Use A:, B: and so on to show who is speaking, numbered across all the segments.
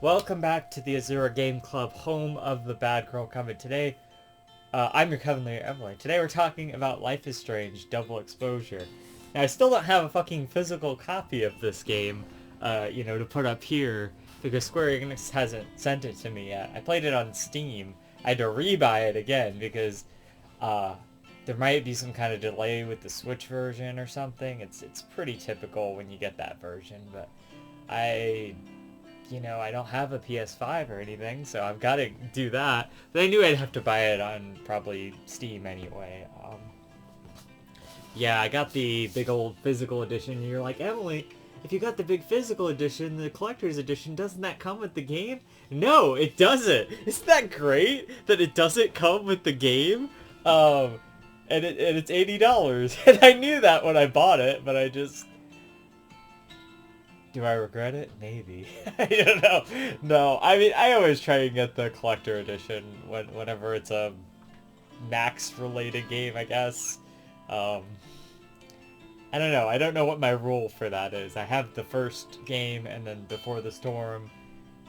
A: Welcome back to the Azura Game Club, home of the Bad Girl Coven. Today, I'm your Cavalier Emily. Today we're talking about Life is Strange Double Exposure. Now, I still don't have a fucking physical copy of this game, to put up here, because Square Enix hasn't sent it to me yet. I played it on Steam. I had to rebuy it again, because, there might be some kind of delay with the Switch version or something. It's pretty typical when you get that version, but I don't have a PS5 or anything, so I've got to do that. But I knew I'd have to buy it on probably Steam anyway. Yeah, I got the big old physical edition, and you're like, Emily, if you got the big physical edition, the collector's edition, doesn't that come with the game? No, it doesn't. Isn't that great that it doesn't come with the game? And it's $80, and I knew that when I bought it, but I just... Do I regret it? Maybe. I don't know. No, I mean, I always try and get the collector edition whenever it's a Max-related game, I guess. I don't know. I don't know what my rule for that is. I have the first game and then Before the Storm,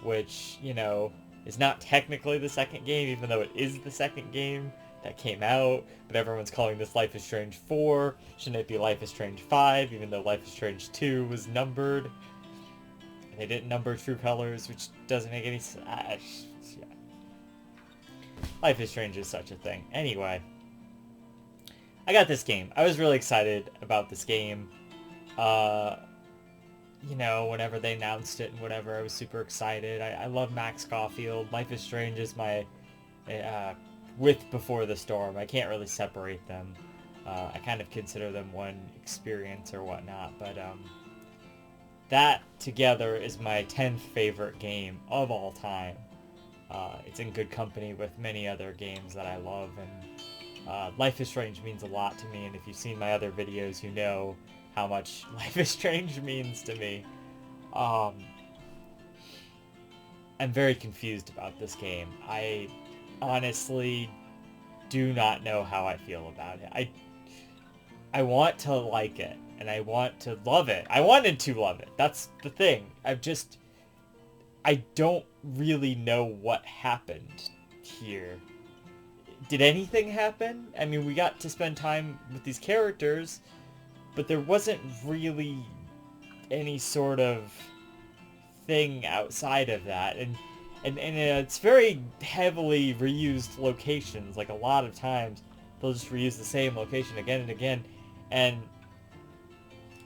A: which, is not technically the second game, even though it is the second game that came out, but everyone's calling this Life is Strange 4. Shouldn't it be Life is Strange 5, even though Life is Strange 2 was numbered? They didn't number True Colors, which doesn't make any sense. Yeah. Life is Strange is such a thing. Anyway, I got this game. I was really excited about this game. Whenever they announced it and whatever, I was super excited. I love Max Caulfield. Life is Strange is my... with Before the Storm. I can't really separate them. I kind of consider them one experience or whatnot, but... that together is my 10th favorite game of all time. It's in good company with many other games that I love, and Life is Strange means a lot to me, and if you've seen my other videos, you know how much Life is Strange means to me. I'm very confused about this game. I honestly do not know how I feel about it. I want to like it. And I want to love it. I wanted to love it. That's the thing. I don't really know what happened here. Did anything happen? I mean, we got to spend time with these characters, but there wasn't really any sort of thing outside of that. And it's very heavily reused locations. Like, a lot of times, they'll just reuse the same location again and again. And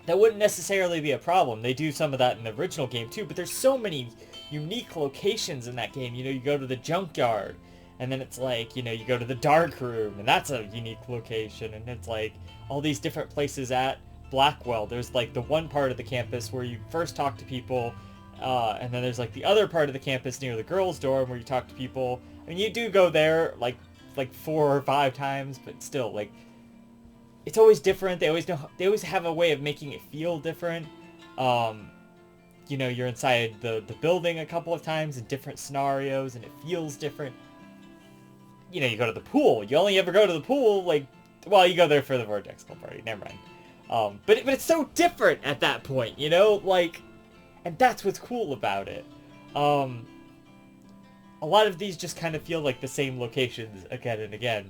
A: that wouldn't necessarily be a problem. They do some of that in the original game too, but there's so many unique locations in that game. You go to the junkyard, and then it's like, you go to the dark room, and that's a unique location, and it's like all these different places at Blackwell. There's like the one part of the campus where you first talk to people, and then there's like the other part of the campus near the girls' dorm where you talk to people. I mean, you do go there like 4 or 5 times, but still, like, it's always different. They always have a way of making it feel different. You're inside the building a couple of times in different scenarios, and it feels different. You go to the pool. You only ever go to the pool, you go there for the Vortex Club party. Never mind. But it's so different at that point, and that's what's cool about it. A lot of these just kind of feel like the same locations again and again.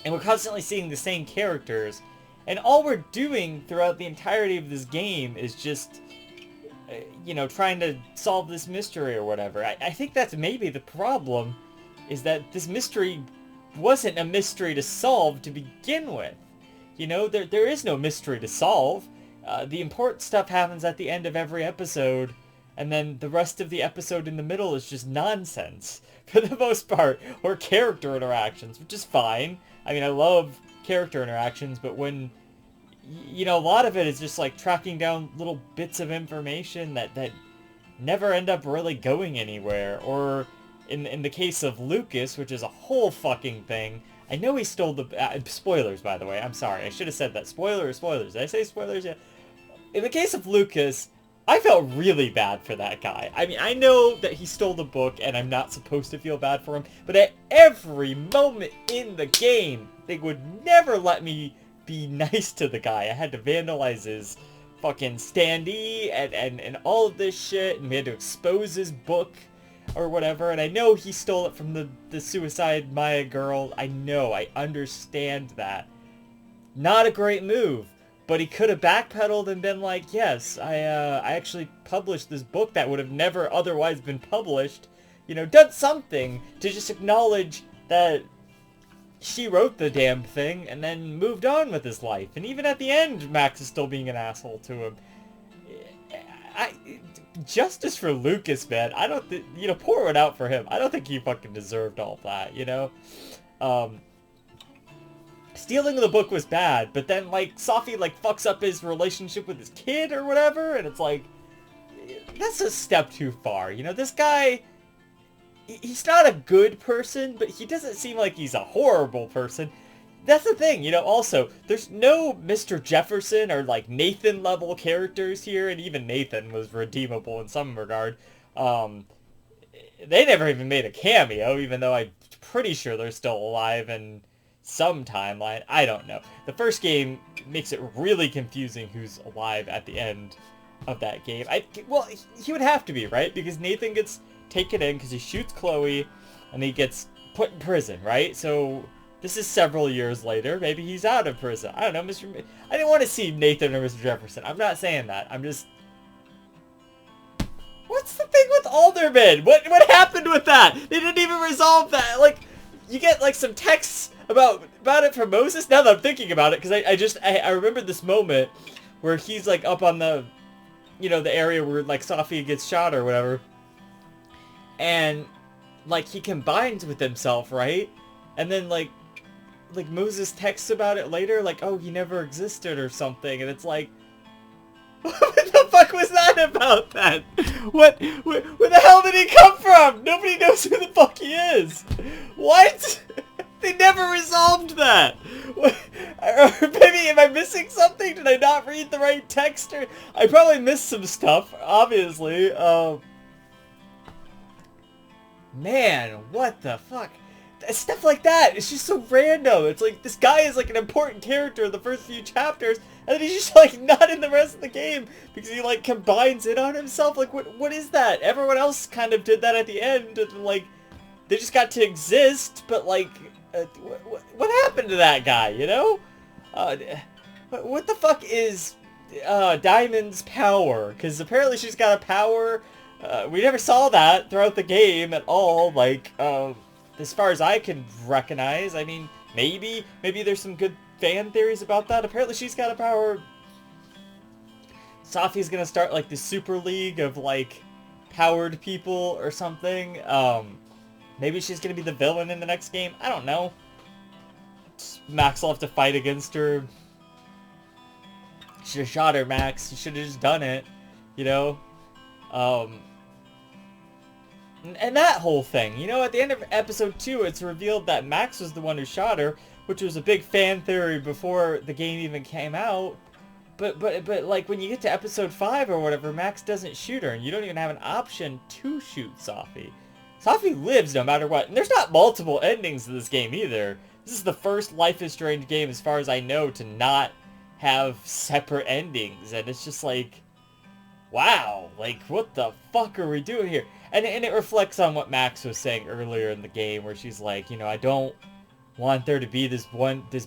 A: And we're constantly seeing the same characters. And all we're doing throughout the entirety of this game is just, trying to solve this mystery or whatever. I think that's maybe the problem, is that this mystery wasn't a mystery to solve to begin with. There is no mystery to solve. The important stuff happens at the end of every episode, and then the rest of the episode in the middle is just nonsense, for the most part, or character interactions, which is fine. I mean, I love character interactions, but when, a lot of it is just like tracking down little bits of information that never end up really going anywhere. Or in the case of Lucas, which is a whole fucking thing, I know he stole the... spoilers, by the way. I'm sorry. I should have said that. Spoilers. Did I say spoilers? Yeah. In the case of Lucas, I felt really bad for that guy. I mean, I know that he stole the book, and I'm not supposed to feel bad for him, but at every moment in the game, they would never let me be nice to the guy. I had to vandalize his fucking standee and all of this shit, and we had to expose his book or whatever, and I know he stole it from the suicide Maya girl. I know, I understand that. Not a great move, but he could have backpedaled and been like, yes, I actually published this book that would have never otherwise been published. You know, done something to just acknowledge that she wrote the damn thing and then moved on with his life. And even at the end, Max is still being an asshole to him. Justice for Lucas, man. I don't think, you know, pour it out for him. I don't think he fucking deserved all that, you know? Stealing the book was bad, but then, like, Safi, like, fucks up his relationship with his kid or whatever, and it's like, that's a step too far, you know? This guy, he's not a good person, but he doesn't seem like he's a horrible person. That's the thing, you know, also, there's no Mr. Jefferson or, like, Nathan-level characters here, and even Nathan was redeemable in some regard. They never even made a cameo, even though I'm pretty sure they're still alive in some timeline. I don't know. The first game makes it really confusing who's alive at the end of that game. Well, he would have to be, right? Because Nathan gets taken in because he shoots Chloe, and he gets put in prison, right? So this is several years later. Maybe he's out of prison. I don't know, I didn't want to see Nathan or Mr. Jefferson. I'm not saying that. I'm just... What's the thing with Alderman? What happened with that? They didn't even resolve that. Like, you get, like, some texts about it from Moses. Now that I'm thinking about it, because I remember this moment where he's, like, up on the, you know, the area where, like, Safi gets shot or whatever. And, like, he combines with himself, right? And then, like Moses texts about it later, like, oh, he never existed or something, and it's like, what the fuck was that about then? Where the hell did he come from? Nobody knows who the fuck he is. What? They never resolved that. Or maybe, am I missing something? Did I not read the right text? Or I probably missed some stuff, obviously. Man, what the fuck? Stuff like that, it's just so random. It's like, this guy is like an important character in the first few chapters, and then he's just like not in the rest of the game because he like combines it on himself. Like, what is that? Everyone else kind of did that at the end, and like they just got to exist, but like what happened to that guy, you know? What the fuck is Diamond's power? Because apparently she's got a power. We never saw that throughout the game at all. Like, as far as I can recognize, I mean, maybe there's some good fan theories about that. Apparently she's got a power. Safi's gonna start, like, the Super League of, like, powered people or something. Maybe she's gonna be the villain in the next game. I don't know. Max will have to fight against her. Should have shot her, Max. You should have just done it. You know? And that whole thing, you know, at the end of episode 2, it's revealed that Max was the one who shot her, which was a big fan theory before the game even came out. But like, when you get to episode 5 or whatever, Max doesn't shoot her, and you don't even have an option to shoot Safi. Safi lives no matter what, and there's not multiple endings to this game either. This is the first Life is Strange game, as far as I know, to not have separate endings, and it's just like, wow, like, what the fuck are we doing here? And it reflects on what Max was saying earlier in the game, where she's like, you know, I don't want there to be this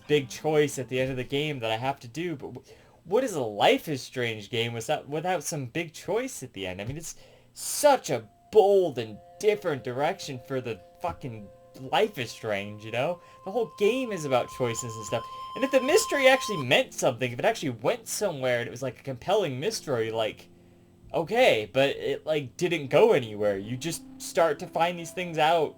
A: big choice at the end of the game that I have to do, but what is a Life is Strange game without some big choice at the end? I mean, it's such a bold and different direction for the fucking Life is Strange, you know? The whole game is about choices and stuff. And if the mystery actually meant something, if it actually went somewhere and it was like a compelling mystery, like, okay, but it, like, didn't go anywhere. You just start to find these things out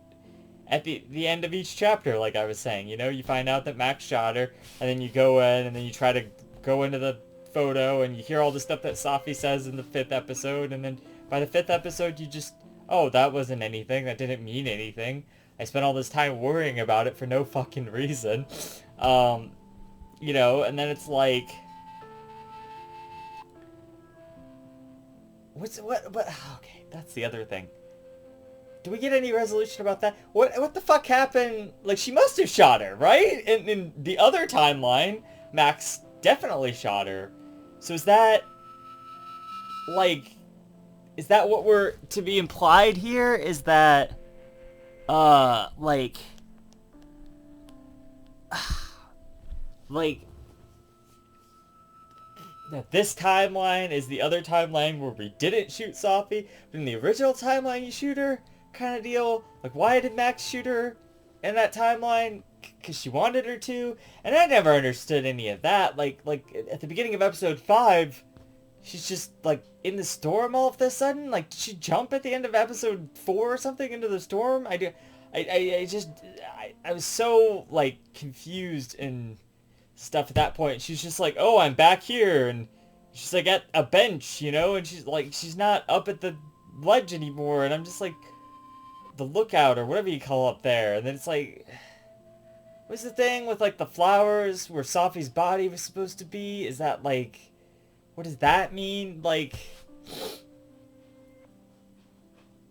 A: at the end of each chapter, like I was saying. You know, you find out that Max shot her, and then you go in, and then you try to go into the photo, and you hear all the stuff that Safi says in the 5th episode, and then by the 5th episode, you just, oh, that wasn't anything. That didn't mean anything. I spent all this time worrying about it for no fucking reason. You know, and then it's like, okay, that's the other thing. Do we get any resolution about that? What the fuck happened? Like, she must have shot her, right? In the other timeline, Max definitely shot her. So is that like, is that what we're to be implied here? Is that, like, like, that this timeline is the other timeline where we didn't shoot Sophie, but in the original timeline you shoot her, kind of deal? Like, why did Max shoot her in that timeline? Because she wanted her to? And I never understood any of that. Like, at the beginning of episode 5, she's just, like, in the storm all of a sudden? Like, did she jump at the end of episode 4 or something into the storm? I was so, like, confused and stuff at that point. She's just like, oh, I'm back here, and she's, like, at a bench, you know? And she's, like, she's not up at the ledge anymore, and I'm just, like, the lookout, or whatever you call up there. And then it's, like, what's the thing with, like, the flowers where Sophie's body was supposed to be? Is that, like... what does that mean? Like,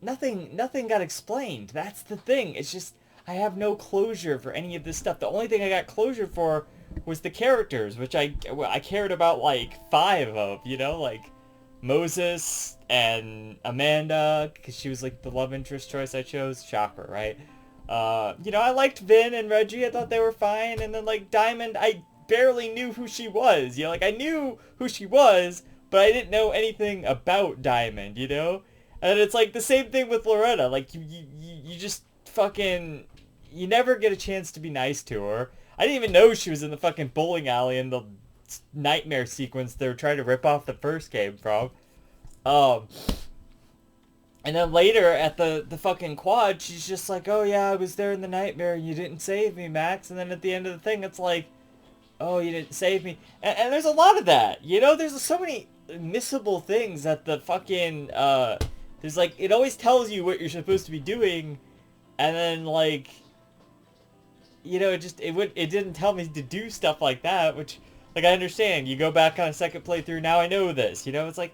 A: nothing got explained. That's the thing. It's just, I have no closure for any of this stuff. The only thing I got closure for was the characters, which I cared about, like, 5 of, you know? Like, Moses and Amanda, because she was, like, the love interest choice I chose. Shocker, right? You know, I liked Vin and Reggie. I thought they were fine. And then, like, Diamond, I barely knew who she was, you know, like, I knew who she was, but I didn't know anything about Diamond, you know? And it's, like, the same thing with Loretta, like, you just fucking, you never get a chance to be nice to her. I didn't even know she was in the fucking bowling alley in the nightmare sequence they were trying to rip off the first game from. And then later at the fucking quad, she's just like, oh yeah, I was there in the nightmare and you didn't save me, Max. And then at the end of the thing, it's like, oh, you didn't save me. And there's a lot of that, you know? There's so many missable things that the fucking, there's, like, it always tells you what you're supposed to be doing, and then, like, you know, it didn't tell me to do stuff like that, which, like, I understand. You go back on a second playthrough, now I know this, you know? It's like,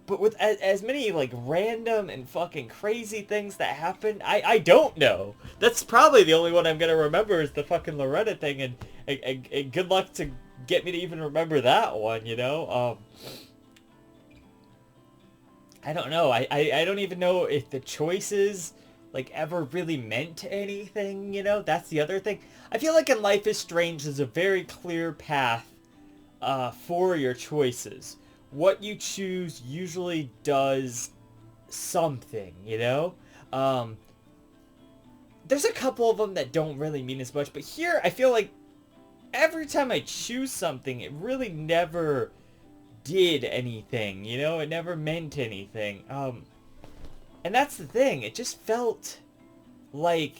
A: but with as many, like, random and fucking crazy things that happen, I don't know. That's probably the only one I'm gonna remember is the fucking Loretta thing, and good luck to get me to even remember that one, you know? I don't know. I don't even know if the choices, like, ever really meant anything, you know? That's the other thing. I feel like in Life is Strange, there's a very clear path for your choices. What you choose usually does something, you know? There's a couple of them that don't really mean as much, but here I feel like every time I choose something, it really never did anything, you know? It never meant anything. And that's the thing. It just felt like,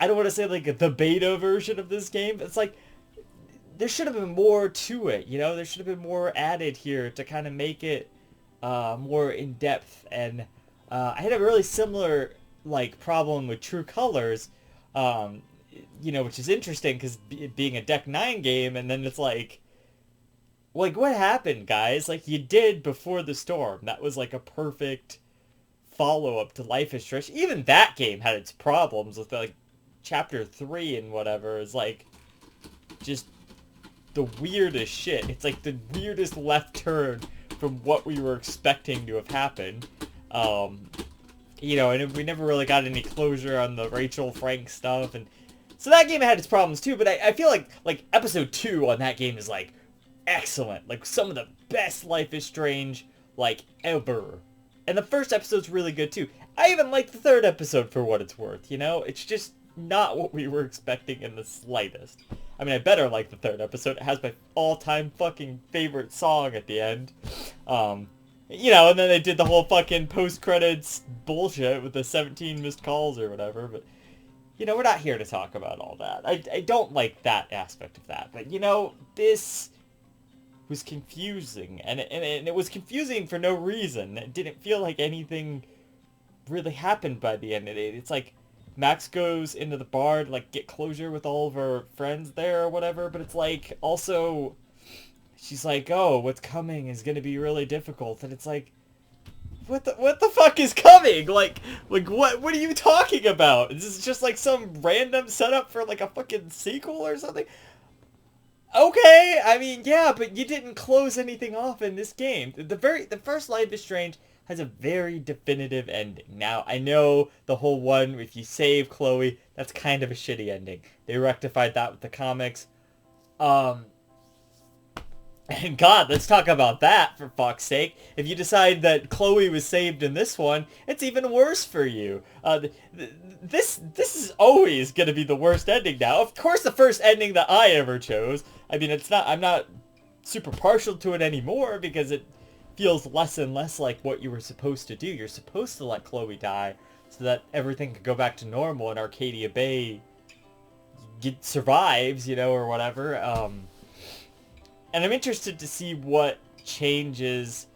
A: I don't want to say like the beta version of this game, but it's like, there should have been more to it, you know? There should have been more added here to kind of make it more in-depth. And I had a really similar, like, problem with True Colors, you know, which is interesting because being a Deck 9 game, and then it's like, what happened, guys? Like, you did Before the Storm. That was, like, a perfect follow-up to Life is Strange. Even that game had its problems with, like, Chapter 3 and whatever. Is like, just the weirdest shit. It's like the weirdest left turn from what we were expecting to have happened. You know, and we never really got any closure on the Rachel Frank stuff, and so that game had its problems too, but I feel like episode 2 on that game is like excellent. Like some of the best Life is Strange like ever. And the first episode's really good too. I even like the third episode for what it's worth, you know? It's just not what we were expecting in the slightest. I mean, I better like the third episode. It has my all-time fucking favorite song at the end. You know, and then they did the whole fucking post-credits bullshit with the 17 missed calls or whatever, but, you know, we're not here to talk about all that. I don't like that aspect of that, but, you know, this was confusing, and it was confusing for no reason. It didn't feel like anything really happened by the end of it. It's like, Max goes into the bar to, like, get closure with all of her friends there or whatever, but it's like, also, she's like, oh, what's coming is gonna be really difficult, and it's like, what the fuck is coming? Like what are you talking about? Is this just, like, some random setup for, like, a fucking sequel or something? Okay, I mean, yeah, but you didn't close anything off in this game. The first Life is Strange has a very definitive ending. Now, I know the whole one, if you save Chloe, that's kind of a shitty ending. They rectified that with the comics. Um, and God, let's talk about that, for fuck's sake. If you decide that Chloe was saved in this one, it's even worse for you. This is always going to be the worst ending now. Of course, the first ending that I ever chose. I mean, I'm not super partial to it anymore because it feels less and less like what you were supposed to do. You're supposed to let Chloe die so that everything could go back to normal and Arcadia Bay survives, or whatever. And I'm interested to see what changes.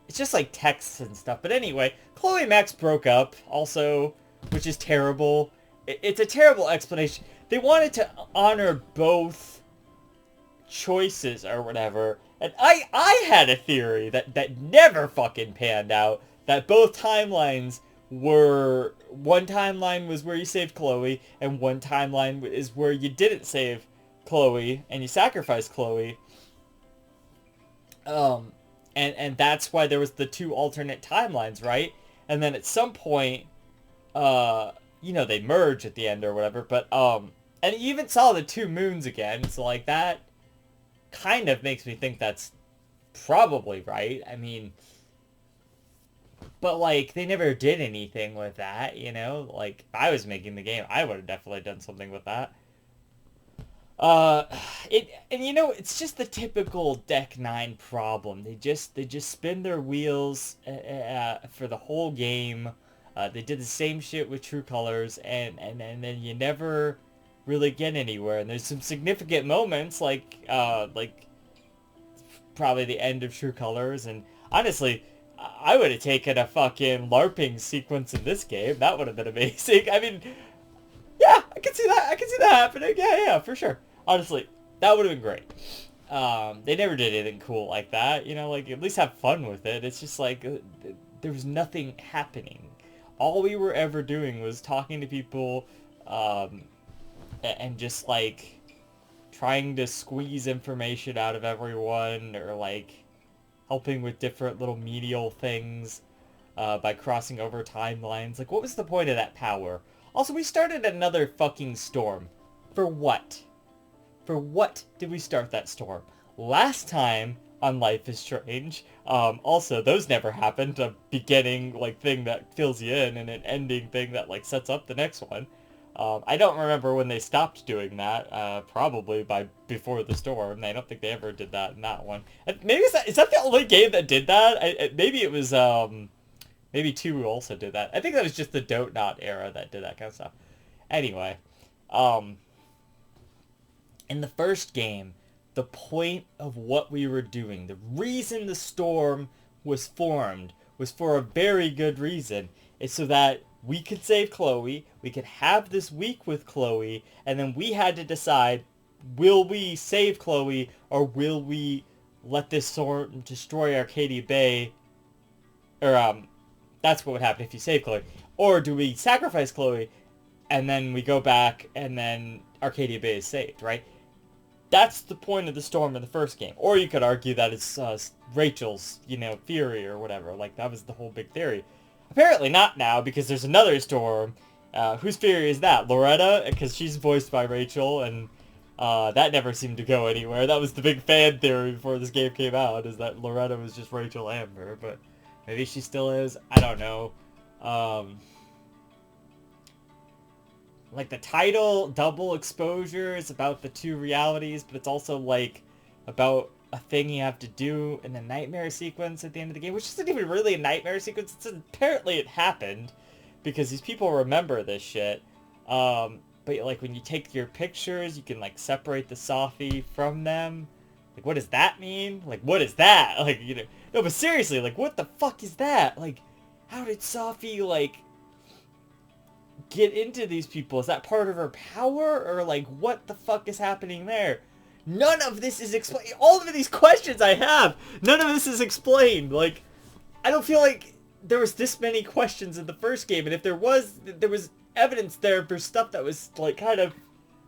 A: It's just like texts and stuff. But anyway, Chloe and Max broke up also, which is terrible. It's a terrible explanation. They wanted to honor both choices or whatever. And I had a theory that never fucking panned out. That both timelines were... One timeline was where you saved Chloe, and one timeline is where you didn't save Chloe, and you sacrificed Chloe. And that's why there was the two alternate timelines, right? And then at some point, they merge at the end or whatever, but, and you even saw the two moons again, so, like, that kind of makes me think that's probably right. I mean, but, like, they never did anything with that, Like, if I was making the game, I would have definitely done something with that. It's just the typical Deck 9 problem. They just spin their wheels for the whole game. They did the same shit with True Colors, and then you never really get anywhere. And there's some significant moments, like probably the end of True Colors, and honestly, I would have taken a fucking LARPing sequence in this game. That would have been amazing. I mean, yeah, I can see that. I can see that happening. Yeah, for sure. Honestly, that would have been great. They never did anything cool like that. Like, at least have fun with it. It's just like, there was nothing happening. All we were ever doing was talking to people, and just, like, trying to squeeze information out of everyone, or, like, helping with different little medial things, by crossing over timelines. Like, what was the point of that power? Also, we started another fucking storm. For what? For what did we start that storm? Last time on Life is Strange, also, those never happened. A beginning, like, thing that fills you in, and an ending thing that, like, sets up the next one. I don't remember when they stopped doing that, probably before the storm. I don't think they ever did that in that one. And maybe is that the only game that did that? Maybe it was, maybe 2 also did that. I think that was just the Don't Not era that did that kind of stuff. Anyway, in the first game, the point of what we were doing, the reason the storm was formed, was for a very good reason. It's so that we could save Chloe, we could have this week with Chloe, and then we had to decide, will we save Chloe, or will we let this storm destroy Arcadia Bay? Or, that's what would happen if you save Chloe. Or do we sacrifice Chloe, and then we go back, and then Arcadia Bay is saved, right? That's the point of the storm in the first game. Or you could argue that it's Rachel's, theory or whatever. Like, that was the whole big theory. Apparently not now, because there's another storm. Whose theory is that? Loretta? Because she's voiced by Rachel, and that never seemed to go anywhere. That was the big fan theory before this game came out, is that Loretta was just Rachel Amber. But maybe she still is. I don't know. Like, the title, Double Exposure, is about the two realities, but it's also, like, about a thing you have to do in the nightmare sequence at the end of the game, which isn't even really a nightmare sequence. Apparently it happened, because these people remember this shit. But, like, when you take your pictures, you can, like, separate the Sophy from them. Like, what does that mean? Like, what is that? Like, no, but seriously, like, what the fuck is that? Like, how did Sophy, like, get into these people? Is that part of her power? Or, like, what the fuck is happening there? None of this is explained. All of these questions I have, none of this is explained. Like, I don't feel like there was this many questions in the first game, and if there was evidence there for stuff that was, like, kind of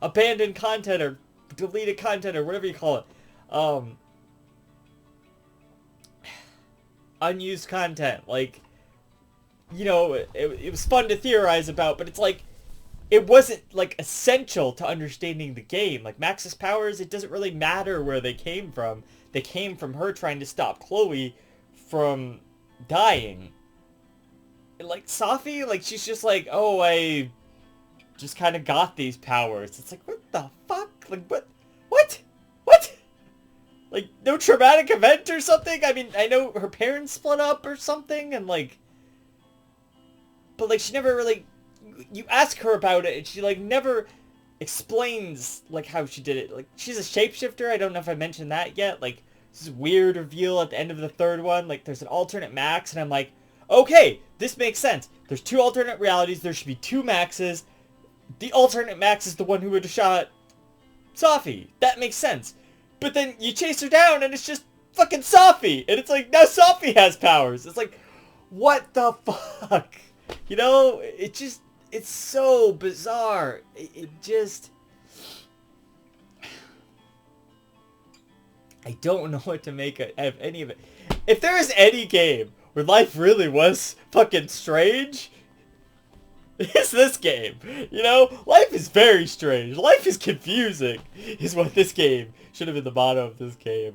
A: abandoned content or deleted content or whatever you call it. Unused content. Like, you know, it was fun to theorize about, but it's like, it wasn't, like, essential to understanding the game. Like, Max's powers, it doesn't really matter where they came from. They came from her trying to stop Chloe from dying. And, like, Safi, like, she's just like, oh, I just kind of got these powers. It's like, what the fuck? Like, what? What? What? Like, no traumatic event or something? I mean, I know her parents split up or something, and, like... But, like, she never really... You ask her about it, and she, like, never explains, like, how she did it. Like, she's a shapeshifter. I don't know if I mentioned that yet. Like, this weird reveal at the end of the third one. Like, there's an alternate Max, and I'm like, okay, this makes sense. There's 2 alternate realities. There should be 2 Maxes. The alternate Max is the one who would have shot Safi. That makes sense. But then you chase her down, and it's just fucking Safi. And it's like, now Safi has powers. It's like, what the fuck? You know, it's so bizarre. It just... I don't know what to make of any of it. If there is any game where life really was fucking strange, it's this game. You know, life is very strange. Life is confusing, is what this game should have been the motto of this game.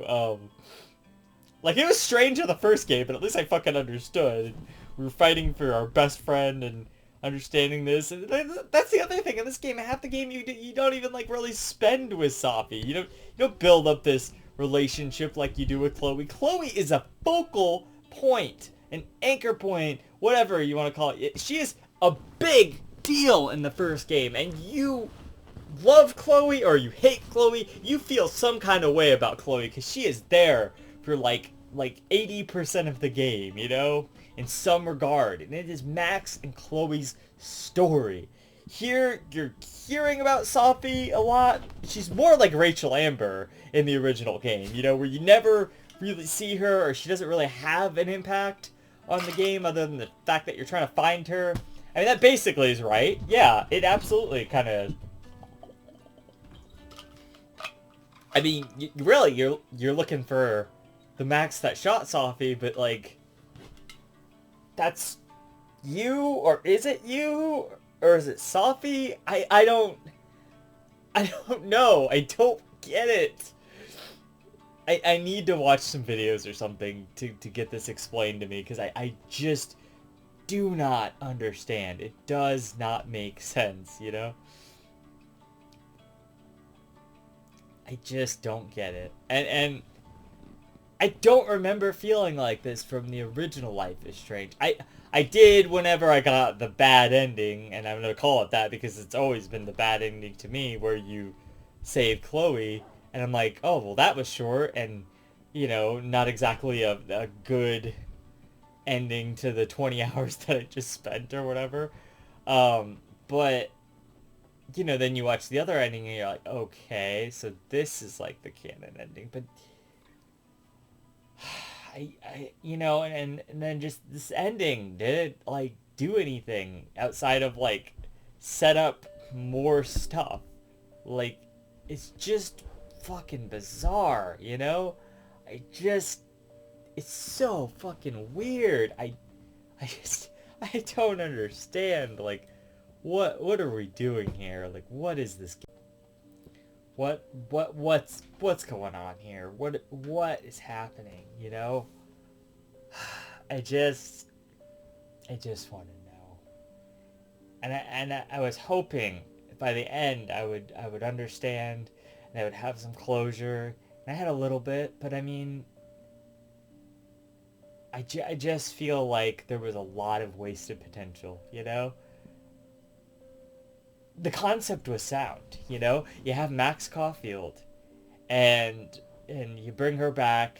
A: Like, it was strange in the first game, but at least I fucking understood. We were fighting for our best friend and understanding this. And that's the other thing in this game. Half the game you don't even, like, really spend with Safi. You don't build up this relationship like you do with Chloe. Chloe is a focal point, an anchor point, whatever you want to call it. She is a big deal in the first game, and you love Chloe or you hate Chloe. You feel some kind of way about Chloe because she is there for like 80% of the game, you know, in some regard. And it is Max and Chloe's story. Here, you're hearing about Safi a lot. She's more like Rachel Amber in the original game, you know, where you never really see her, or she doesn't really have an impact on the game other than the fact that you're trying to find her. I mean, that basically is right. Yeah, it absolutely kind of... I mean, really, you're looking for the Max that shot Safi, but, like, that's you, or is it you, or is it Safi? I don't know. I don't get it. I need to watch some videos or something to get this explained to me, because I just do not understand. It does not make sense, you know? I just don't get it. And I don't remember feeling like this from the original Life is Strange. I did whenever I got the bad ending, and I'm going to call it that because it's always been the bad ending to me, where you save Chloe, and I'm like, oh, well, that was short, and, you know, not exactly a good ending to the 20 hours that I just spent or whatever. But, you know, then you watch the other ending, and you're like, okay, so this is, like, the canon ending, but... I you know, and then just this ending, did it, like, do anything outside of, like, set up more stuff? Like, it's just fucking bizarre, you know? It's so fucking weird. I don't understand, like, what are we doing here? Like, what is this game? What's going on here? What is happening, you know? I just want to know. And I was hoping by the end I would understand, and I would have some closure. And I had a little bit, but I mean, I just feel like there was a lot of wasted potential, you know? The concept was sound, you know? You have Max Caulfield, and you bring her back.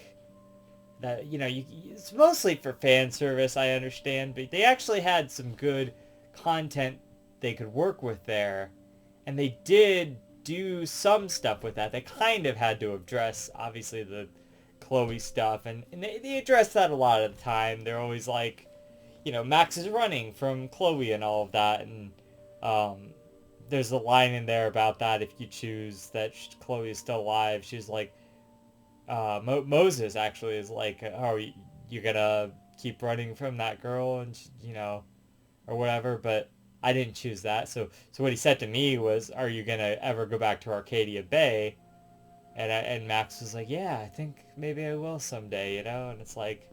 A: That, you know, it's mostly for fan service, I understand, but they actually had some good content they could work with there, and they did do some stuff with that. They kind of had to address, obviously, the Chloe stuff, and they address that a lot of the time. They're always like, you know, Max is running from Chloe and all of that, and there's a line in there about that if you choose that Chloe is still alive. She's like, Moses actually is like, oh, you're gonna keep running from that girl, and or whatever. But I didn't choose that. So what he said to me was, are you gonna ever go back to Arcadia Bay? And Max was like, yeah, I think maybe I will someday, And it's like,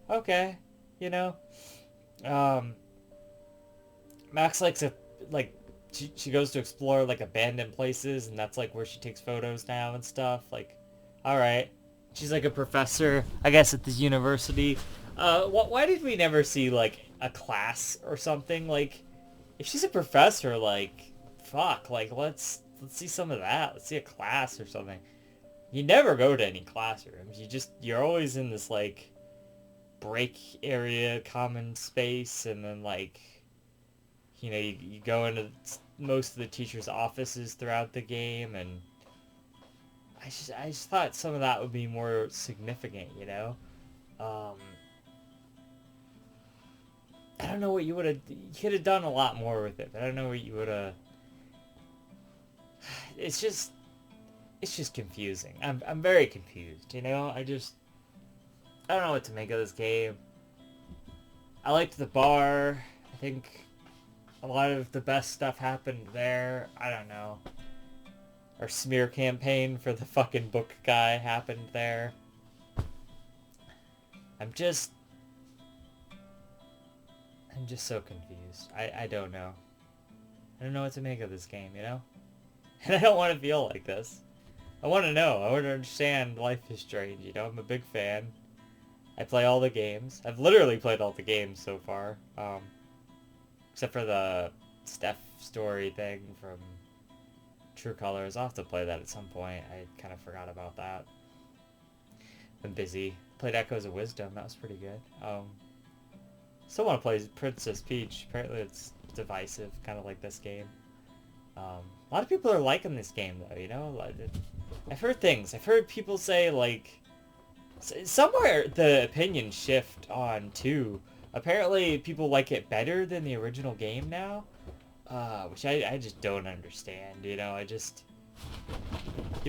A: okay, you know. Um, Max likes like she goes to explore like abandoned places, and that's like where she takes photos now and stuff. Like, all right, she's like a professor, I guess, at this university. Why did we never see like a class or something? Like, if she's a professor, like, fuck, like let's see some of that. Let's see a class or something. You never go to any classrooms. You're always in this like break area, common space, and then like you go into most of the teachers' offices throughout the game, and I just thought some of that would be more significant. Um, I don't know what you could have done a lot more with it, but I don't know what you would have. It's just confusing. I'm very confused. I don't know what to make of this game. I liked the bar. I think a lot of the best stuff happened there. I don't know. Our smear campaign for the fucking book guy happened there. I'm just so confused. I don't know. I don't know what to make of this game. And I don't want to feel like this. I want to know. I want to understand Life is Strange. I'm a big fan. I play all the games. I've literally played all the games so far. Except for the Steph story thing from True Colors. I'll have to play that at some point. I kind of forgot about that. Been busy. Played Echoes of Wisdom. That was pretty good. Still want to play Princess Peach. Apparently it's divisive, kind of like this game. A lot of people are liking this game, though, I've heard things. I've heard people say, like, somewhere the opinions shift on, too. Apparently people like it better than the original game now, which I just don't understand, the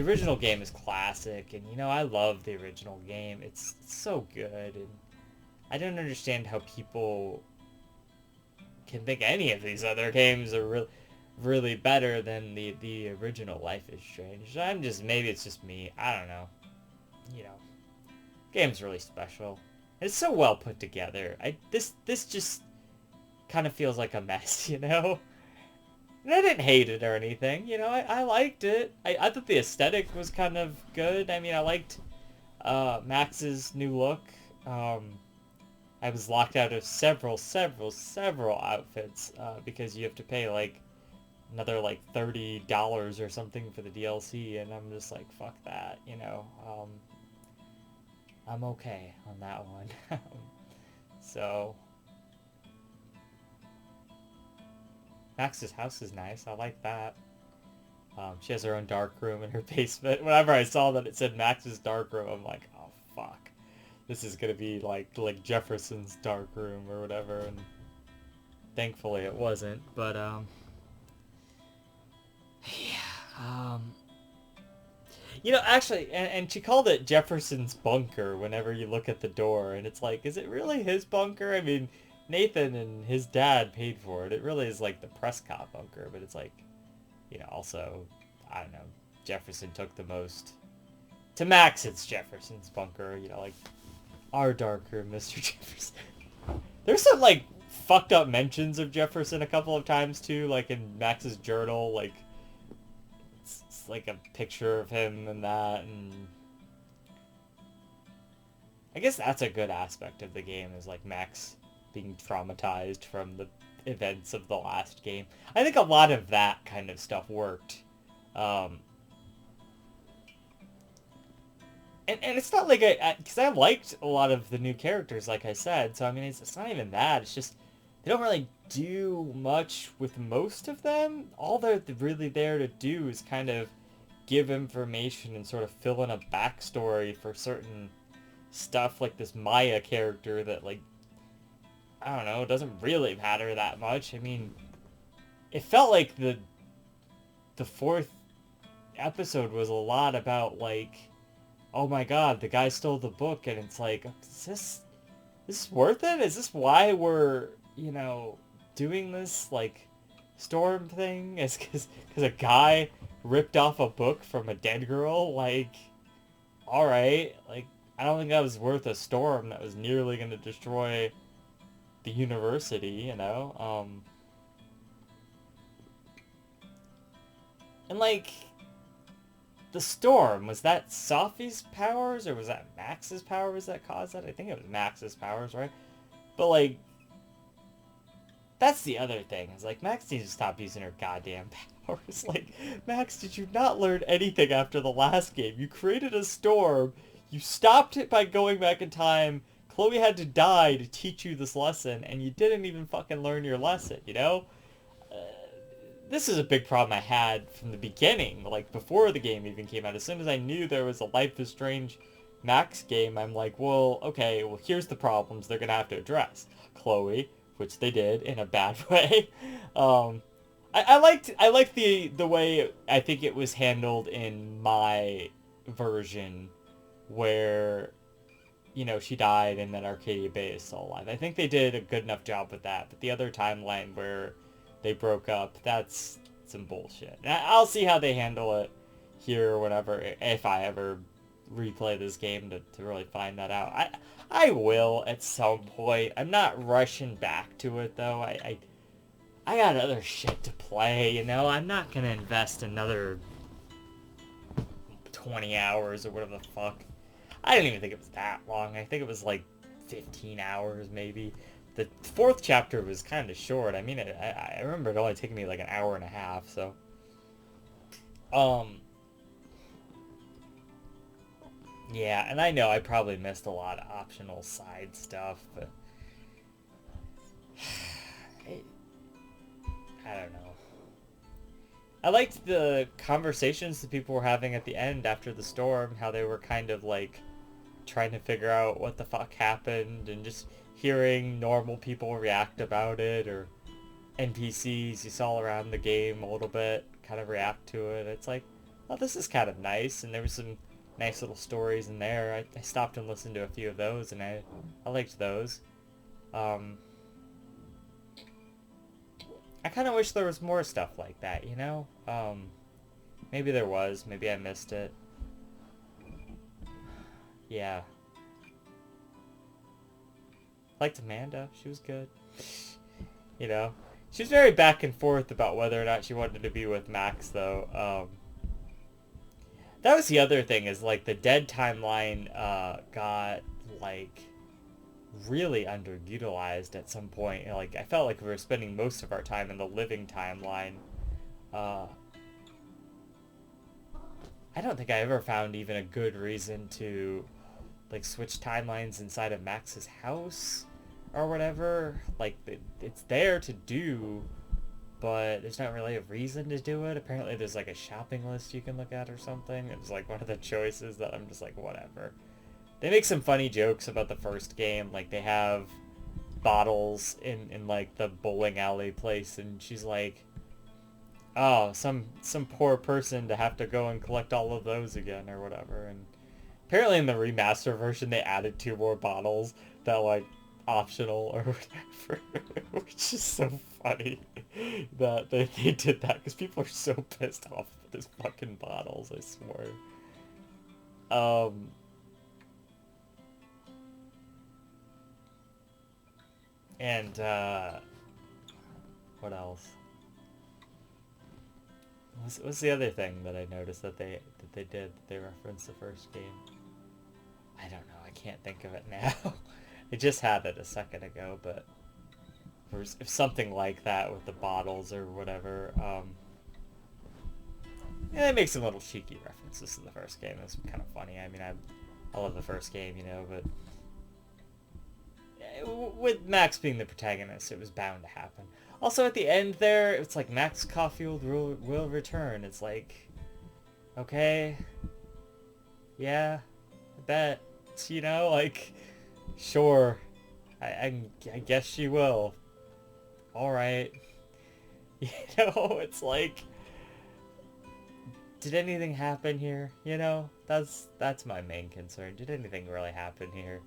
A: original game is classic, and, I love the original game. It's so good, and I don't understand how people can think any of these other games are really better than the original Life is Strange. Maybe it's just me. I don't know. Game's really special. It's so well put together. This just kind of feels like a mess, And I didn't hate it or anything, I liked it. I thought the aesthetic was kind of good. I mean, I liked Max's new look. I was locked out of several outfits because you have to pay like another like $30 or something for the DLC, and I'm just like, fuck that, I'm okay on that one. So Max's house is nice. I like that. She has her own dark room in her basement. Whenever I saw that it said Max's dark room, I'm like, oh fuck, this is gonna be like Jefferson's dark room or whatever. And thankfully it wasn't. But yeah. Actually, and she called it Jefferson's bunker whenever you look at the door, and it's like, is it really his bunker? I mean, Nathan and his dad paid for it. It really is like the Prescott bunker, but it's like, also, I don't know, Jefferson took the most. To Max, it's Jefferson's bunker, like, our dark room, Mr. Jefferson. There's some, like, fucked up mentions of Jefferson a couple of times, too, like in Max's journal, like, like a picture of him and that, and I guess that's a good aspect of the game, is like Max being traumatized from the events of the last game. I think a lot of that kind of stuff worked. And it's not like because I liked a lot of the new characters, like I said, so I mean, it's not even that, it's just they don't really do much with most of them. All they're really there to do is kind of give information and sort of fill in a backstory for certain stuff, like this Maya character that, like, I don't know, doesn't really matter that much. I mean, it felt like the the fourth episode was a lot about, like, oh my god, the guy stole the book, and it's like, is this worth it? Is this why we're, doing this, like, storm thing? Is because a guy ripped off a book from a dead girl? Like, alright, like, I don't think that was worth a storm that was nearly going to destroy the university, And, like, the storm, was that Safi's powers, or was that Max's powers that caused that? I think it was Max's powers, right? But, like, that's the other thing. Is like, Max needs to stop using her goddamn powers. Like, Max, did you not learn anything after the last game? You created a storm. You stopped it by going back in time. Chloe had to die to teach you this lesson, and you didn't even fucking learn your lesson, This is a big problem I had from the beginning, like, before the game even came out. As soon as I knew there was a Life is Strange Max game, I'm like, well, okay, well, here's the problems they're gonna have to address. Chloe, which they did in a bad way. I liked the way I think it was handled in my version, where, she died and then Arcadia Bay is still alive. I think they did a good enough job with that, but the other timeline where they broke up, that's some bullshit. I'll see how they handle it here or whatever, if I ever replay this game to really find that out. I will at some point. I'm not rushing back to it, though. I got other shit to play, I'm not gonna invest another 20 hours or whatever the fuck. I didn't even think it was that long. I think it was like 15 hours, maybe. The fourth chapter was kind of short. I mean, I remember it only taking me like an hour and a half, so. Yeah, and I know I probably missed a lot of optional side stuff, but I don't know. I liked the conversations that people were having at the end after the storm, how they were kind of like trying to figure out what the fuck happened, and just hearing normal people react about it, or NPCs you saw around the game a little bit kind of react to it. It's like, oh, this is kind of nice, and there was some nice little stories in there. I stopped and listened to a few of those, and I liked those. I kind of wish there was more stuff like that, Maybe there was. Maybe I missed it. Yeah. Liked Amanda. She was good. She was very back and forth about whether or not she wanted to be with Max, though. That was the other thing, is, like, the dead timeline got, like, really underutilized at some point. Like, I felt like we were spending most of our time in the living timeline. I don't think I ever found even a good reason to, like, switch timelines inside of Max's house or whatever. Like, it's there to do, but there's not really a reason to do it. Apparently there's like a shopping list you can look at or something. It's like one of the choices that I'm just like, whatever. They make some funny jokes about the first game. Like, they have bottles in like the bowling alley place, and she's like, oh, some poor person to have to go and collect all of those again or whatever. And apparently in the remaster version they added 2 more bottles that, like, optional or whatever, which is so funny that they did that, because people are so pissed off with these fucking bottles, I swear. And what else? What's the other thing that I noticed that they referenced the first game? I don't know. I can't think of it now. I just had it a second ago, but if something like that with the bottles or whatever. Yeah, they make some little cheeky references to the first game. It's kind of funny. I mean, I love the first game, but with Max being the protagonist, it was bound to happen. Also, at the end there, it's like Max Caulfield will return. It's like, okay, yeah, I bet, like, sure, I guess she will. All right, it's like, did anything happen here? You know, that's my main concern. Did anything really happen here?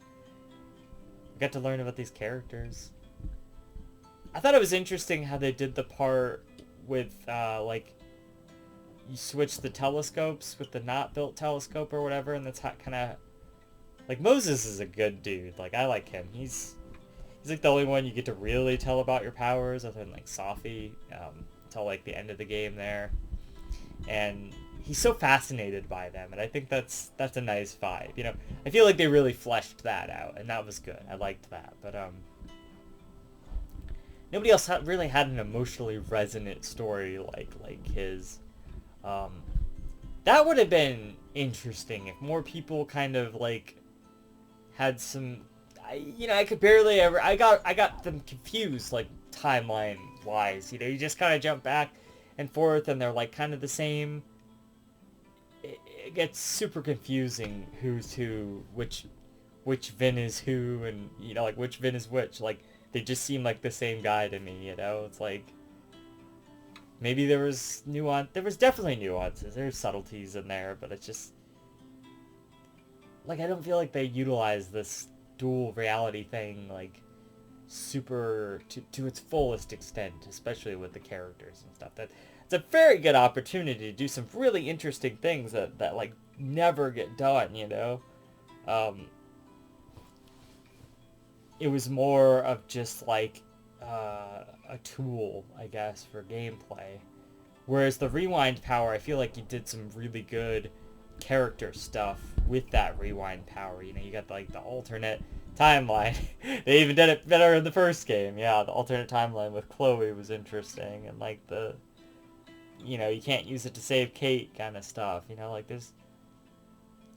A: We got to learn about these characters. I thought it was interesting how they did the part with, like, you switch the telescopes with the not built telescope or whatever, and that's how kind of, like, Moses is a good dude. Like, I like him. He's like the only one you get to really tell about your powers, other than like Safi, until like the end of the game there. And he's so fascinated by them, and I think that's a nice vibe. You know, I feel like they really fleshed that out, and that was good. I liked that, but nobody else really had an emotionally resonant story like his. That would have been interesting if more people kind of like had some. I could barely ever. I got them confused, like timeline wise. You know, you just kind of jump back and forth, and they're like kind of the same. It gets super confusing who's who, which Vin is who, and you know, like which Vin is which. Like they just seem like the same guy to me. You know, it's like maybe there was nuance. There was definitely nuances. There's subtleties in there, but it's just like I don't feel like they utilize this dual reality thing like super to its fullest extent, especially with the characters and stuff. That it's a very good opportunity to do some really interesting things that like never get done, you know. It was more of just like a tool, I guess, for gameplay, whereas the rewind power, I feel like you did some really good character stuff with that rewind power. You know, you got like the alternate timeline. They even did it better in the first game. Yeah, the alternate timeline with Chloe was interesting, and like the, you know, you can't use it to save Kate kind of stuff. You know, like there's,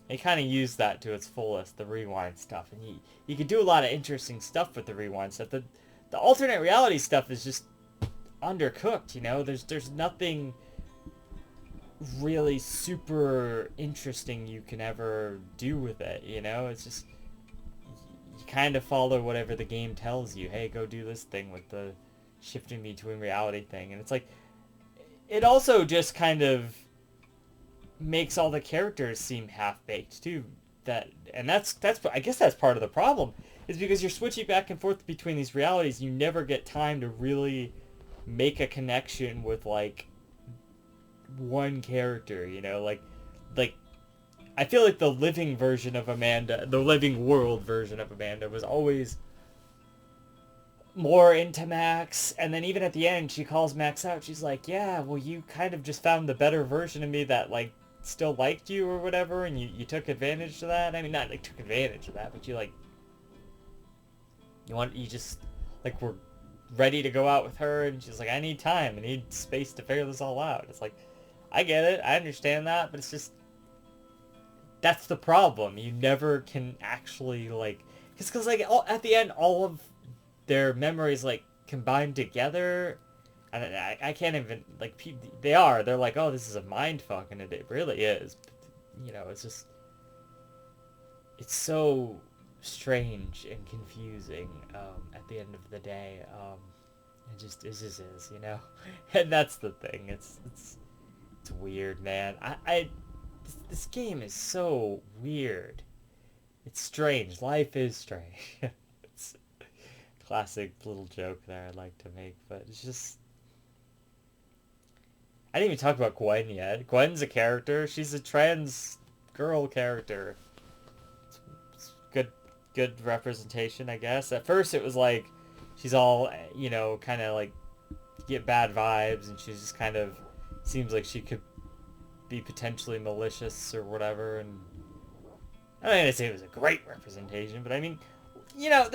A: they kind of used that to its fullest, the rewind stuff, and you could do a lot of interesting stuff with the rewind stuff. The alternate reality stuff is just undercooked. You know, there's nothing really super interesting you can ever do with it. You know, it's just you kind of follow whatever the game tells you. Hey, go do this thing with the shifting between reality thing, and it's like it also just kind of makes all the characters seem half-baked too. That's I guess that's part of the problem, is because you're switching back and forth between these realities. You never get time to really make a connection with like one character, you know, like I feel like the living version of Amanda, the living world version of Amanda, was always more into Max, and then even at the end she calls Max out. She's like, yeah, well, you kind of just found the better version of me that like still liked you or whatever, and you took advantage of that. I mean, not like took advantage of that, but you like you just like were ready to go out with her, and she's like, I need time, I need space to figure this all out. It's like, I get it, I understand that, but it's just, that's the problem. You never can actually like, because like at the end all of their memories like combined together, and I can't even like, they're like, oh, this is a mind fuck, and it really is. You know, it's just, it's so strange and confusing at the end of the day. It just is, you know. And that's the thing. It's weird, man. This game is so weird. It's strange. Life is strange. It's a classic little joke there I'd like to make, but it's just, I didn't even talk about Gwen yet. Gwen's a character. She's a trans girl character. It's good representation, I guess. At first it was like she's all, you know, kind of like get bad vibes, and she's just kind of seems like she could be potentially malicious or whatever. And I'm not gonna say it was a great representation, but I mean, you know,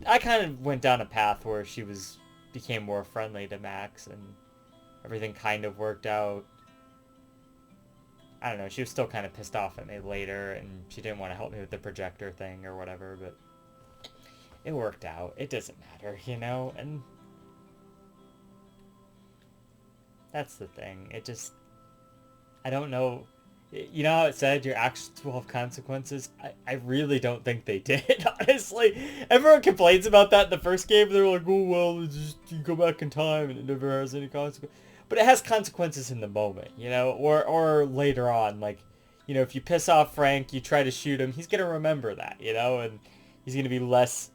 A: I kind of went down a path where she became more friendly to Max, and everything kind of worked out. I don't know, she was still kind of pissed off at me later, and she didn't want to help me with the projector thing or whatever, but it worked out. It doesn't matter, you know, and that's the thing. It just, I don't know. You know how it said your actions will have consequences? I really don't think they did, honestly. Everyone complains about that in the first game. They're like, oh, well, it's just, you go back in time and it never has any consequence. but it has consequences in the moment, or later on, like, if you piss off Frank, you try to shoot him, he's gonna remember that, and he's gonna be less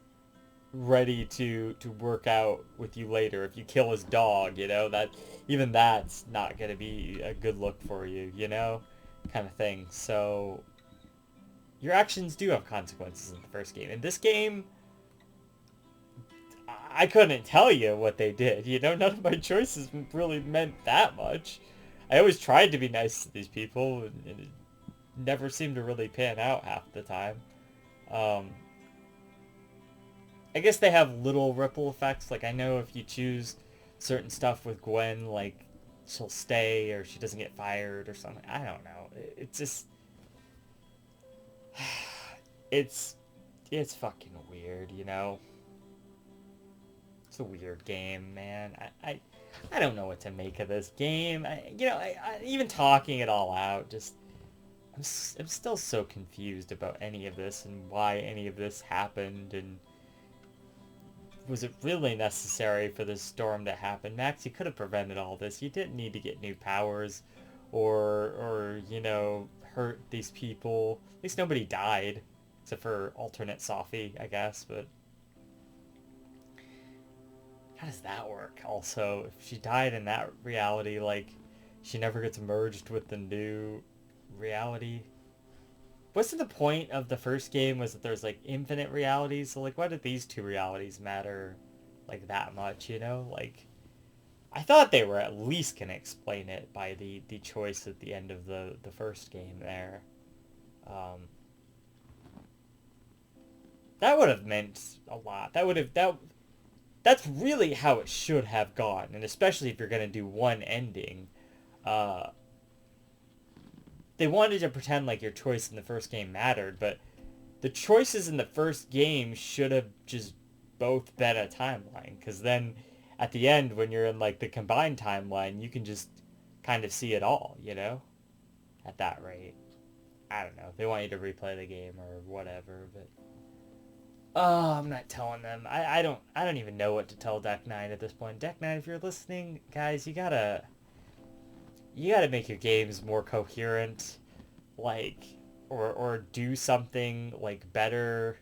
A: ready to work out with you later. If you kill his dog, that even that's not gonna be a good look for you, kind of thing. So your actions do have consequences in the first game. In this game, I couldn't tell you what they did. None of my choices really meant that much. I always tried to be nice to these people, and it never seemed to really pan out half the time. I guess they have little ripple effects. Like, I know if you choose certain stuff with Gwen, like, she'll stay or she doesn't get fired or something. I don't know. It's just... It's fucking weird, It's a weird game, man. I don't know what to make of this game. Even talking it all out, just... I'm still so confused about any of this and why any of this happened, and was it really necessary for this storm to happen? Max, you could have prevented all this. You didn't need to get new powers or hurt these people. At least nobody died, except for alternate Sophie, I guess, but how does that work? Also, if she died in that reality, like, she never gets merged with the new reality. Wasn't the point of the first game was that there's, like, infinite realities? So, like, why did these two realities matter, like, that much, Like, I thought they were at least going to explain it by the choice at the end of the first game there. That would have meant a lot. That's really how it should have gone, and especially if you're going to do one ending. They wanted to pretend like your choice in the first game mattered, but the choices in the first game should have just both been a timeline, because then at the end, when you're in, like, the combined timeline, you can just kind of see it all, at that rate. I don't know. They want you to replay the game or whatever, but oh, I'm not telling them. I don't even know what to tell Deck 9 at this point. Deck 9, if you're listening, guys, you gotta make your games more coherent, like, or do something, like, better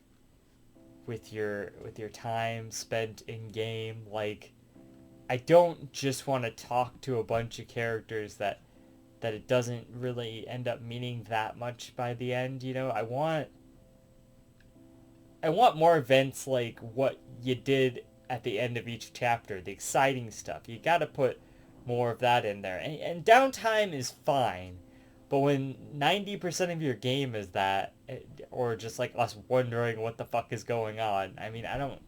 A: with your time spent in game. Like, I don't just want to talk to a bunch of characters that it doesn't really end up meaning that much by the end, I want more events like what you did at the end of each chapter, the exciting stuff. You gotta put more of that in there. And downtime is fine, but when 90% of your game is that, or just, like, us wondering what the fuck is going on, I mean, I don't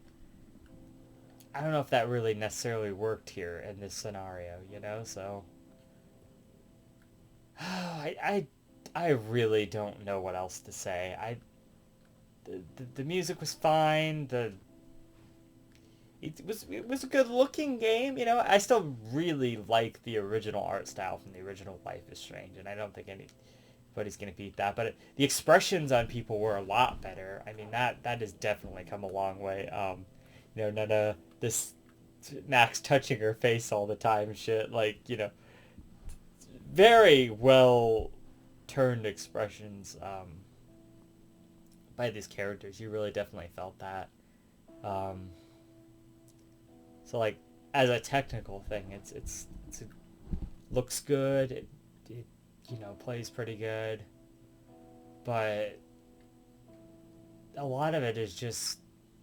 A: know if that really necessarily worked here in this scenario, so I really don't know what else to say. The music was fine. It was a good looking game, I still really like the original art style from the original Life is Strange, and I don't think anybody's gonna beat that. But the expressions on people were a lot better. I mean, that has definitely come a long way. None of this Max touching her face all the time shit, like, very well turned expressions by these characters. You really definitely felt that. So, like, as a technical thing, it looks good. It plays pretty good, but a lot of it is just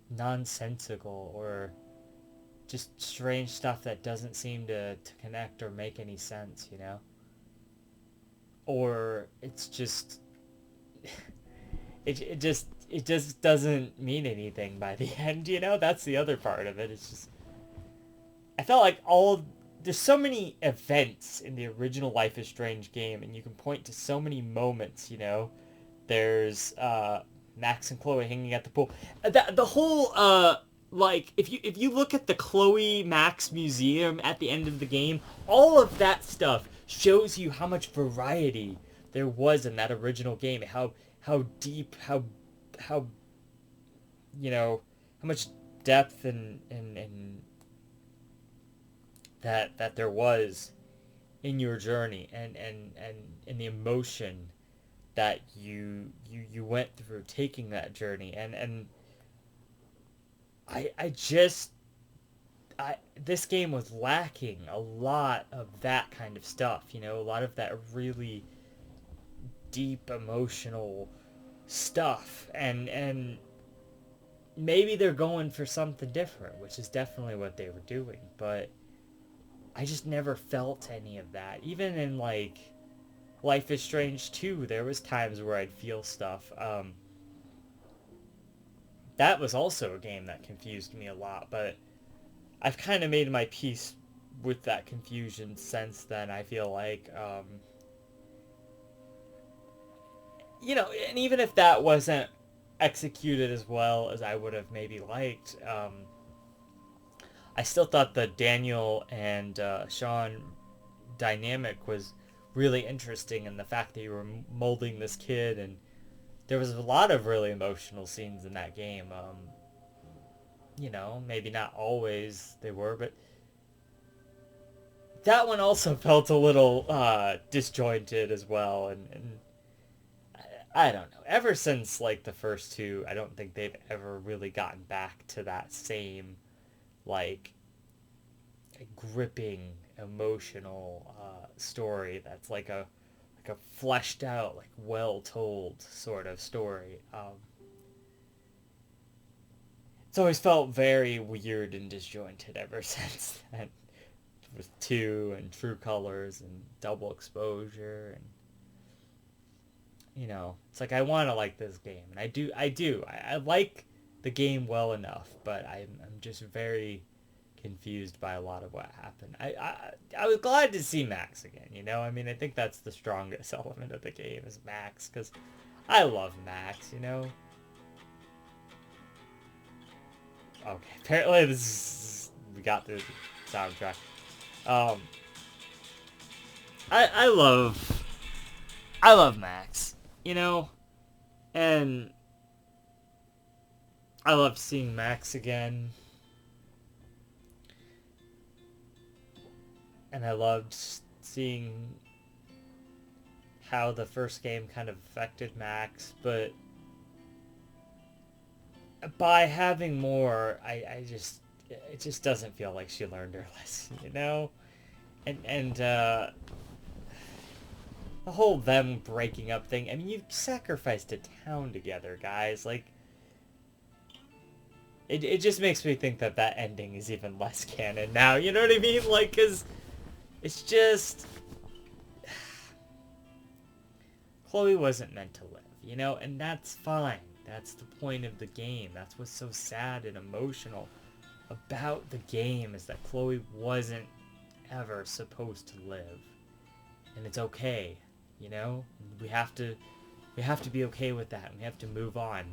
A: nonsensical or just strange stuff that doesn't seem to connect or make any sense, or it's just it just doesn't mean anything by the end, That's the other part of it. It's just, I felt like there's so many events in the original Life is Strange game, and you can point to so many moments, There's Max and Chloe hanging at the pool. The whole like, if you look at the Chloe Max museum at the end of the game, all of that stuff shows you how much variety there was in that original game. How deep, how much depth and that there was in your journey, and the emotion that you went through taking that journey. And I just I this game was lacking a lot of that kind of stuff, you know, a lot of that really deep emotional stuff. And maybe they're going for something different, which is definitely what they were doing, but I just never felt any of that. Even in like Life is Strange 2, there was times where I'd feel stuff. That was also a game that confused me a lot, but I've kind of made my peace with that confusion since then. I feel like, you know, and even if that wasn't executed as well as I would have maybe liked, I still thought the Daniel and Sean dynamic was really interesting, and the fact that you were molding this kid, and there was a lot of really emotional scenes in that game. You know, maybe not always they were, but that one also felt a little disjointed as well, and I don't know. Ever since like the first two, I don't think they've ever really gotten back to that same like gripping emotional story that's like a fleshed out, like well told sort of story. It's always felt very weird and disjointed ever since then, with two and True Colors and Double Exposure, and you know, it's like I want to like this game, and I like the game well enough, but I'm just very confused by a lot of what happened. I was glad to see Max again, you know? I mean, I think that's the strongest element of the game is Max, because I love Max, you know? Okay, apparently we got the soundtrack. Um, I love Max, you know? And I love seeing Max again. And I loved seeing how the first game kind of affected Max, but by having more, it just doesn't feel like she learned her lesson, you know? And the whole them breaking up thing, I mean, you sacrificed a town together, guys, like, it just makes me think that that ending is even less canon now, you know what I mean? Like, because it's just... Chloe wasn't meant to live, you know? And that's fine. That's the point of the game. That's what's so sad and emotional about the game, is that Chloe wasn't ever supposed to live. And it's okay, you know? We have to be okay with that. We have to move on.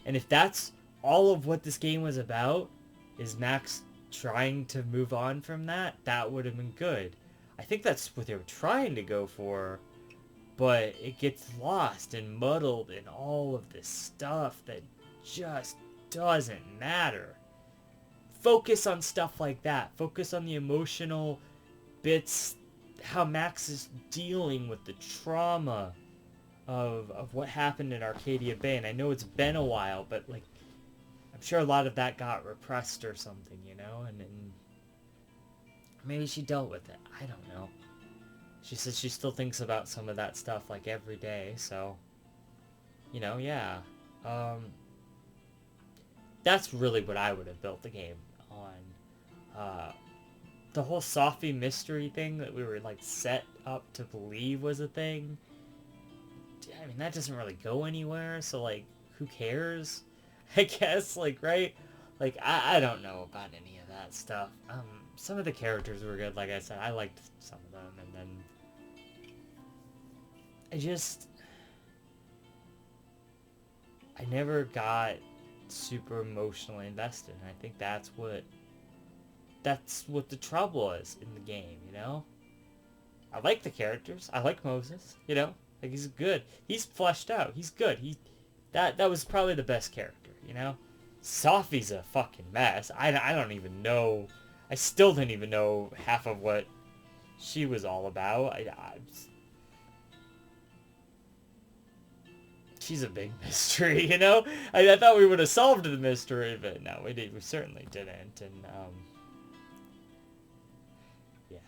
A: And if that's all of what this game was about, is Max trying to move on from that, that would have been good. I think that's what they were trying to go for, but it gets lost and muddled in all of this stuff that just doesn't matter. Focus on stuff like that. Focus on the emotional bits, how Max is dealing with the trauma of what happened in Arcadia Bay. And I know it's been a while, but like, I'm sure a lot of that got repressed or something, you know? And maybe she dealt with it. I don't know. She says she still thinks about some of that stuff like every day, so, you know, yeah. That's really what I would have built the game on. The whole Sophie mystery thing that we were like set up to believe was a thing, I mean, that doesn't really go anywhere, so like, who cares? I guess, like, right? Like, I don't know about any of that stuff. Some of the characters were good, like I said. I liked some of them, and then I never got super emotionally invested, and I think that's what the trouble is in the game, you know? I like the characters. I like Moses, you know? Like, he's good. He's fleshed out. He's good. That was probably the best character, you know? Sophie's a fucking mess. I don't even know. I still don't even know half of what she was all about. She's a big mystery, you know? I thought we would have solved the mystery, but no, we certainly didn't, and, yeah.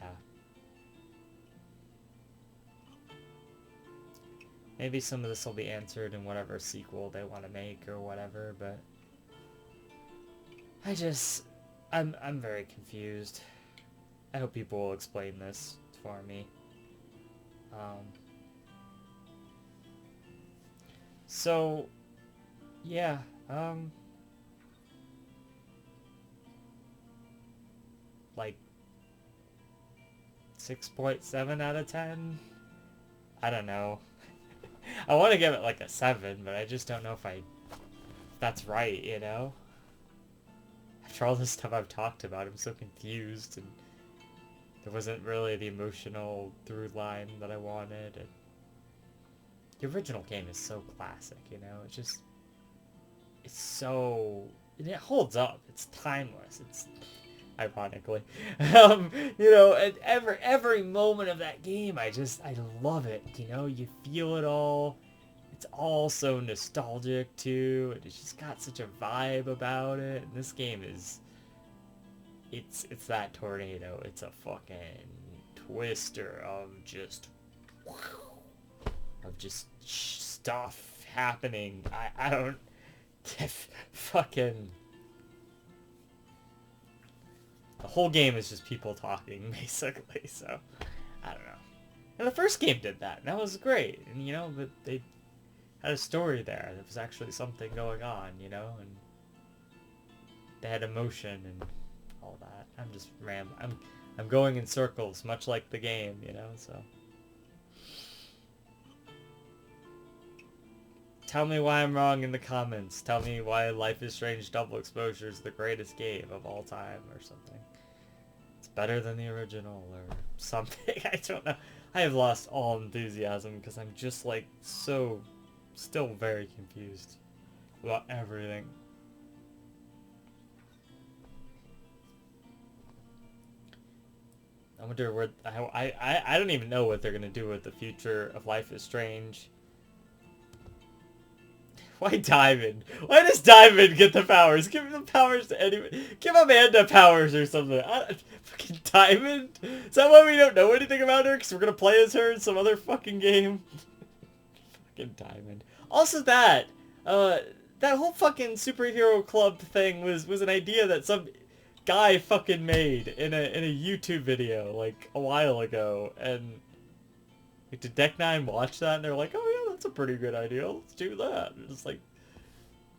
A: Maybe some of this will be answered in whatever sequel they want to make or whatever, but I'm very confused. I hope people will explain this for me. So, yeah, like 6.7 out of 10? I don't know. I want to give it like a 7, but I just don't know if that's right, you know? After all this stuff I've talked about, I'm so confused, and there wasn't really the emotional through line that I wanted, and the original game is so classic, you know? It's so... and it holds up. It's timeless. It's... ironically. You know, at every moment of that game, I love it, you know? You feel it all. It's all so nostalgic, too, and it's just got such a vibe about it, and this game is... It's that tornado. It's a fucking twister of just stuff happening. I don't... fucking... The whole game is just people talking, basically, so... I don't know. And the first game did that, and that was great. And, you know, but they had a story there. There was actually something going on, you know? And they had emotion and all that. I'm just rambling. I'm going in circles, much like the game, you know, so... Tell me why I'm wrong in the comments. Tell me why Life is Strange Double Exposure is the greatest game of all time or something. It's better than the original or something. I don't know. I have lost all enthusiasm because I'm just like so still very confused about everything. I wonder where... I don't even know what they're going to do with the future of Life is Strange. Why Diamond? Why does Diamond get the powers? Give the powers to anyone. Give Amanda powers or something. Fucking Diamond? Is that why we don't know anything about her? Because we're going to play as her in some other fucking game? Fucking Diamond. Also that whole fucking superhero club thing was an idea that some guy fucking made in a YouTube video like a while ago, and like, did Deck 9 watch that and they're like, oh yeah, that's a pretty good idea, let's do that. And it's like,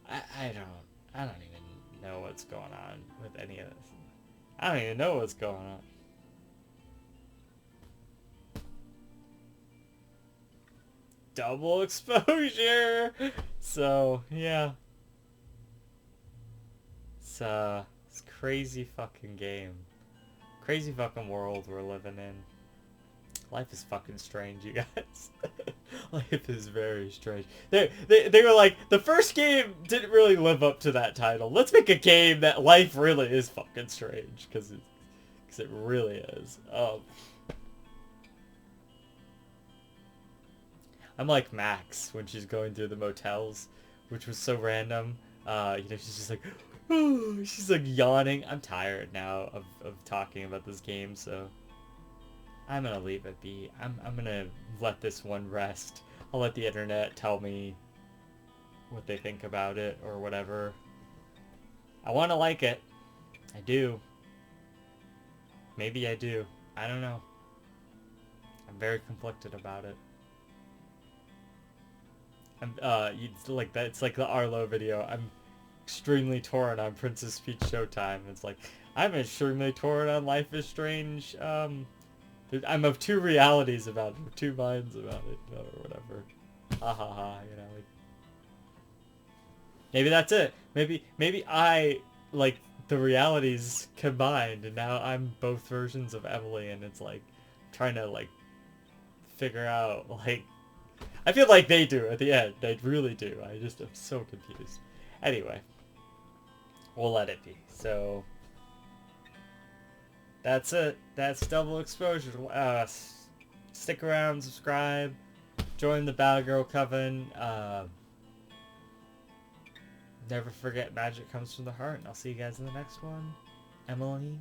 A: I don't even know what's going on with any of this. I don't even know what's going on. Double exposure! So, yeah. It's crazy fucking game. Crazy fucking world we're living in. Life is fucking strange, you guys. Life is very strange. They were like, the first game didn't really live up to that title. Let's make a game that life really is fucking strange, because it really is. I'm like Max when she's going through the motels, which was so random. You know, she's just like, oh, she's like yawning. I'm tired now of talking about this game, so I'm gonna leave it be. I'm gonna let this one rest. I'll let the internet tell me what they think about it or whatever. I want to like it. I do. Maybe I do. I don't know. I'm very conflicted about it. It's like that. It's like the Arlo video. I'm extremely torn on Princess Peach Showtime. It's like, I'm extremely torn on Life is Strange. I'm of two realities about it, of two minds about it, you know, or whatever. Ha ha ha, you know, like... Maybe that's it. Maybe I, like, the realities combined, and now I'm both versions of Emily, and it's like, trying to, like, figure out, like... I feel like they do at the end. They really do. I just am so confused. Anyway. We'll let it be. So... That's it. That's double exposure. Stick around, subscribe, join the Battle Coven. Never forget magic comes from the heart, and I'll see you guys in the next one. Emily.